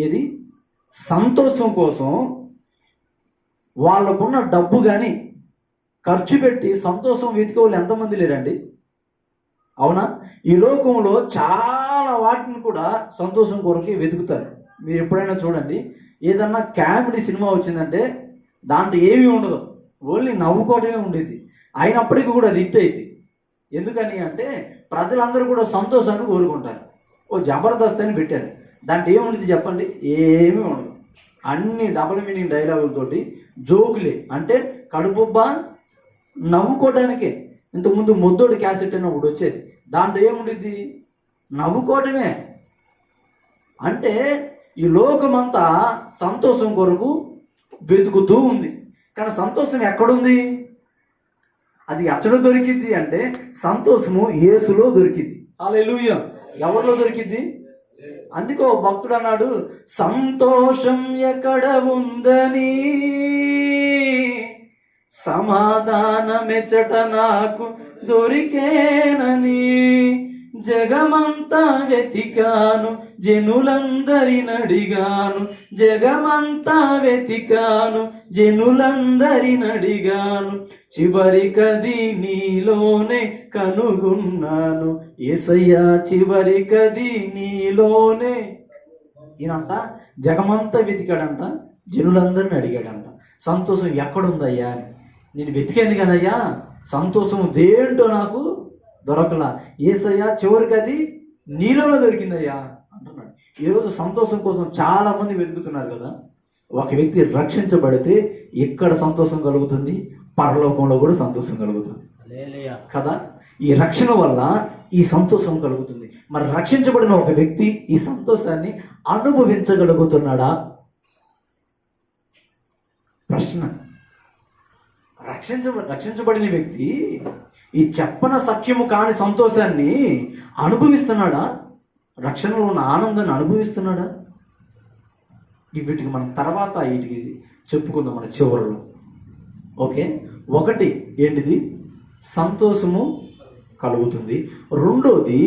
ఇది సంతోషం కోసం వాళ్ళకున్న డబ్బు కానీ ఖర్చు పెట్టి సంతోషం వెతికే వాళ్ళు ఎంతమంది లేరండి? అవునా? ఈ లోకంలో చాలా వాటిని కూడా సంతోషం కొరకే వెతుకుతారు. మీరు ఎప్పుడైనా చూడండి, ఏదన్నా కామెడీ సినిమా వచ్చిందంటే దాంట్లో ఏమీ ఉండదు, ఓన్లీ నవ్వుకోవడమే ఉండేది. అయినప్పటికీ కూడా అది హిట్ అయింది. ఎందుకని అంటే ప్రజలందరూ కూడా సంతోషాన్ని కోరుకుంటారు. ఓ జబర్దస్త్ అని పెట్టారు, దాంట్లో ఏముండదు చెప్పండి? ఏమీ ఉండదు. అన్ని డబుల్ మీనింగ్ డైలాగులతోటి జోకులే, అంటే కడుపుబ్బా నవ్వుకోవడానికే. ఇంతకుముందు మొద్దోడి క్యాసెట్ అని ఒకటి వచ్చేది, దాంట్లో ఏముండిద్ది? నవ్వుకోవడమే. అంటే ఈ లోకమంతా సంతోషం కొరకు వెతుకుతూ ఉంది. కానీ సంతోషం ఎక్కడుంది? అది ఎక్కడ దొరికింది అంటే సంతోషము యేసులో దొరికింది. హల్లెలూయా! ఎవరిలో దొరికింది? అందుకో భక్తుడు అన్నాడు, సంతోషం ఎక్కడ ఉందని సమాధానమెచ్చట నాకు దొరికేనని, జగమంతా వెతికాను జనులందరినడిగాను, జగమంతా వెతికాను జనులందరినడిగాను, చివరికది నీలోనే కనుగొన్నాను యేసయ్యా, చివరికది నీలోనే. ఈయనంట జగమంతా వెతికాడంట, జనులందరిని అడిగాడంట, సంతోషం ఎక్కడుందయ్యా అని. నేను వెతికాను కదయ్యా, సంతోషం దేంటో నాకు దొరకలా, యేసయ్యా చివరికి అది నీలోనే దొరికిందయ్యా అంటున్నాడు. ఈరోజు సంతోషం కోసం చాలా మంది వెతుకుతున్నారు కదా. ఒక వ్యక్తి రక్షించబడితే ఎక్కడ సంతోషం కలుగుతుంది? పరలోకంలో కూడా సంతోషం కలుగుతుంది కదా. ఈ రక్షణ వల్ల ఈ సంతోషం కలుగుతుంది. మరి రక్షించబడిన ఒక వ్యక్తి ఈ సంతోషాన్ని అనుభవించగలుగుతున్నాడా? ప్రశ్న. రక్షించబడిన వ్యక్తి ఈ చెప్పన సఖ్యము కాని సంతోషాన్ని అనుభవిస్తున్నాడా? రక్షణలో ఉన్న ఆనందాన్ని అనుభవిస్తున్నాడా? వీటికి మనం తర్వాత వీటికి చెప్పుకుందాం మన చివరిలో. ఓకే, ఒకటి ఏంటిది? సంతోషము కలుగుతుంది. రెండోది